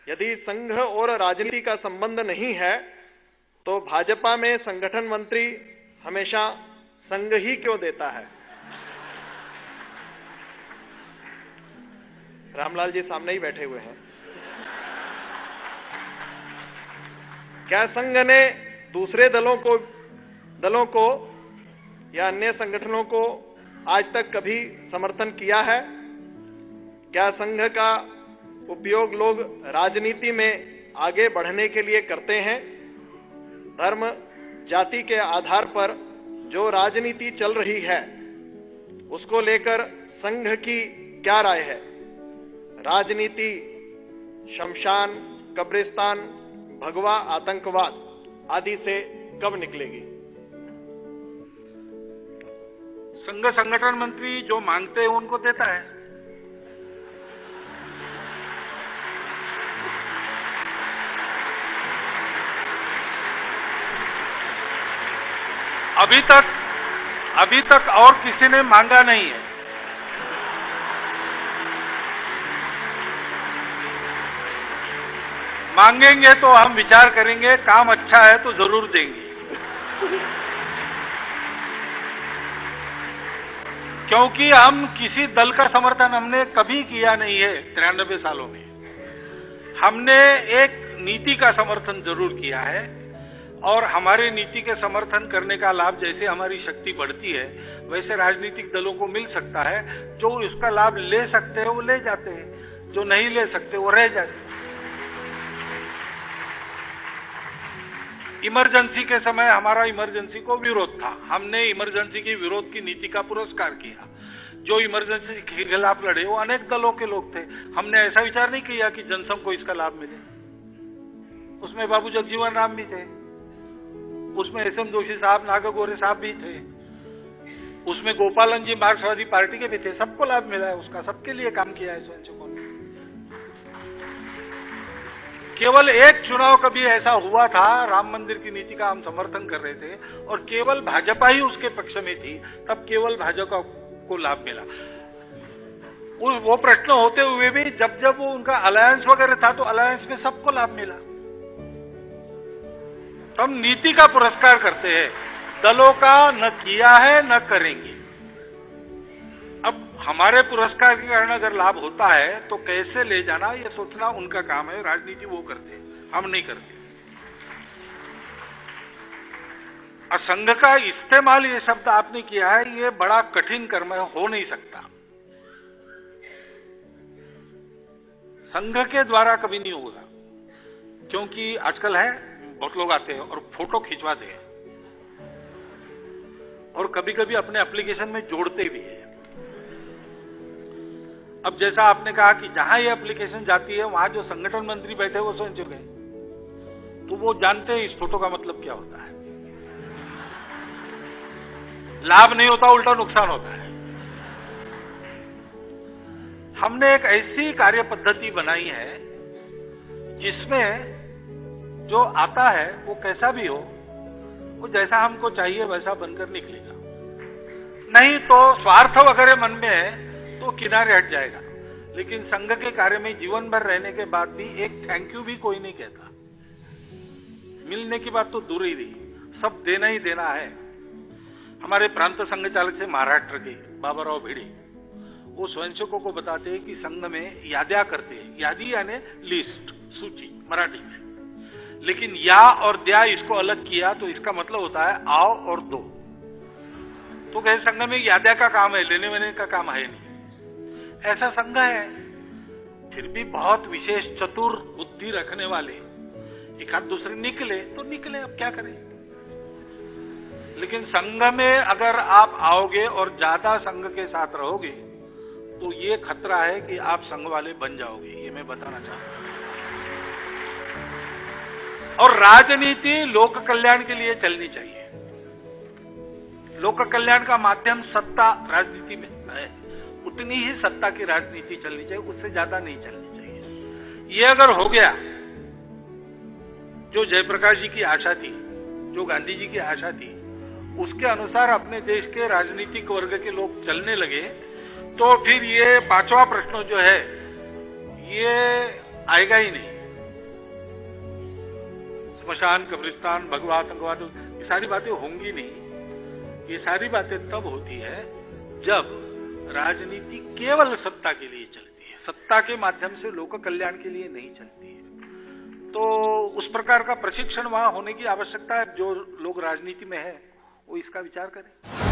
यदि संघ और राजनीति का संबंध नहीं है तो भाजपा में संगठन मंत्री हमेशा संघ ही क्यों देता है? रामलाल जी सामने ही बैठे हुए हैं। क्या संघ ने दूसरे दलों को या अन्य संगठनों को आज तक कभी समर्थन किया है? क्या संघ का उपयोग लोग राजनीति में आगे बढ़ने के लिए करते हैं? धर्म, जाति के आधार पर जो राजनीति चल रही है उसको लेकर संघ की क्या राय है? राजनीति शमशान, कब्रिस्तान, भगवा आतंकवाद आदि से कब निकलेगी? संघ संगठन मंत्री जो मांगते हैं उनको देता है। अभी तक और किसी ने मांगा नहीं है। मांगेंगे तो हम विचार करेंगे, काम अच्छा है तो जरूर देंगे। क्योंकि हम किसी दल का समर्थन हमने कभी किया नहीं है 93 सालों में। हमने एक नीति का समर्थन जरूर किया है और हमारे नीति के समर्थन करने का लाभ जैसे हमारी शक्ति बढ़ती है वैसे राजनीतिक दलों को मिल सकता है। जो इसका लाभ ले सकते हैं वो ले जाते हैं, जो नहीं ले सकते वो रह जाते हैं। इमरजेंसी के समय हमारा इमरजेंसी को विरोध था। हमने इमरजेंसी की विरोध की नीति का पुरस्कार किया। जो इमरजेंसी के खिलाफ लड़े वो अनेक दलों के लोग थे। हमने ऐसा विचार नहीं किया कि जनसंघ को इसका लाभ मिले। उसमें बाबू जगजीवन राम भी थे, उसमें एस एम जोशी साहब, नागगोरे साहब भी थे, उसमें गोपालन जी मार्क्सवादी पार्टी के भी थे। सबको लाभ मिला है उसका, सबके लिए काम किया है स्वयंसेवकों ने। केवल एक चुनाव कभी ऐसा हुआ था, राम मंदिर की नीति का हम समर्थन कर रहे थे और केवल भाजपा ही उसके पक्ष में थी, तब केवल भाजपा को लाभ मिला। वो प्रश्न होते हुए भी जब वो उनका अलायंस वगैरह था तो अलायंस में सबको लाभ मिला। तो हम नीति का पुरस्कार करते हैं, दलों का न किया है न करेंगे। अब हमारे पुरस्कार के कारण अगर लाभ होता है तो कैसे ले जाना ये सोचना उनका काम है। राजनीति वो करते हैं, हम नहीं करते। और संघ का इस्तेमाल ये शब्द आपने किया है, ये बड़ा कठिन कर्म है, हो नहीं सकता। संघ के द्वारा कभी नहीं होगा, क्योंकि आजकल है बहुत लोग आते हैं और फोटो खिंचवाते हैं और कभी कभी अपने एप्लीकेशन में जोड़ते भी हैं। अब जैसा आपने कहा कि जहां ये एप्लीकेशन जाती है वहां जो संगठन मंत्री बैठे वो स्वयंसेवक हैं, तो वो जानते हैं इस फोटो का मतलब क्या होता है। लाभ नहीं होता, उल्टा नुकसान होता है। हमने एक ऐसी कार्य पद्धति बनाई है जिसमें जो आता है वो कैसा भी हो, वो जैसा हमको चाहिए वैसा बनकर निकलेगा। नहीं तो स्वार्थ वगैरह मन में है तो किनारे हट जाएगा। लेकिन संघ के कार्य में जीवन भर रहने के बाद भी एक थैंक यू भी कोई नहीं कहता। मिलने की बात तो दूर ही रही, सब देना ही देना है। हमारे प्रांत संघ चालक थे महाराष्ट्र के बाबाराव भिड़े, वो स्वयंसेवकों को बताते हैं कि संघ में याद्या करते हैं। यादी यानी लिस्ट, सूची मराठी में। लेकिन या और द्या इसको अलग किया तो इसका मतलब होता है आओ और दो। तो कहे संघ में याद्या का काम है, लेने वेने का काम है नहीं। ऐसा संघ है, फिर भी बहुत विशेष चतुर बुद्धि रखने वाले एक आध दूसरे निकले तो निकले, अब क्या करें। लेकिन संघ में अगर आप आओगे और ज्यादा संघ के साथ रहोगे तो ये खतरा है कि आप संघ वाले बन जाओगे, ये मैं बताना चाहता हूं। और राजनीति लोक कल्याण के लिए चलनी चाहिए। लोक कल्याण का माध्यम सत्ता राजनीति में है, उतनी ही सत्ता की राजनीति चलनी चाहिए, उससे ज्यादा नहीं चलनी चाहिए। ये अगर हो गया, जो जयप्रकाश जी की आशा थी, जो गांधी जी की आशा थी, उसके अनुसार अपने देश के राजनीतिक वर्ग के लोग चलने लगे, तो फिर ये पांचवा प्रश्न जो है ये आएगा ही नहीं। स्मशान, कब्रिस्तान, भगवा आतंकवाद, ये सारी बातें होंगी नहीं। ये सारी बातें तब होती है जब राजनीति केवल सत्ता के लिए चलती है, सत्ता के माध्यम से लोक कल्याण के लिए नहीं चलती है। तो उस प्रकार का प्रशिक्षण वहां होने की आवश्यकता है। जो लोग राजनीति में है वो इसका विचार करें।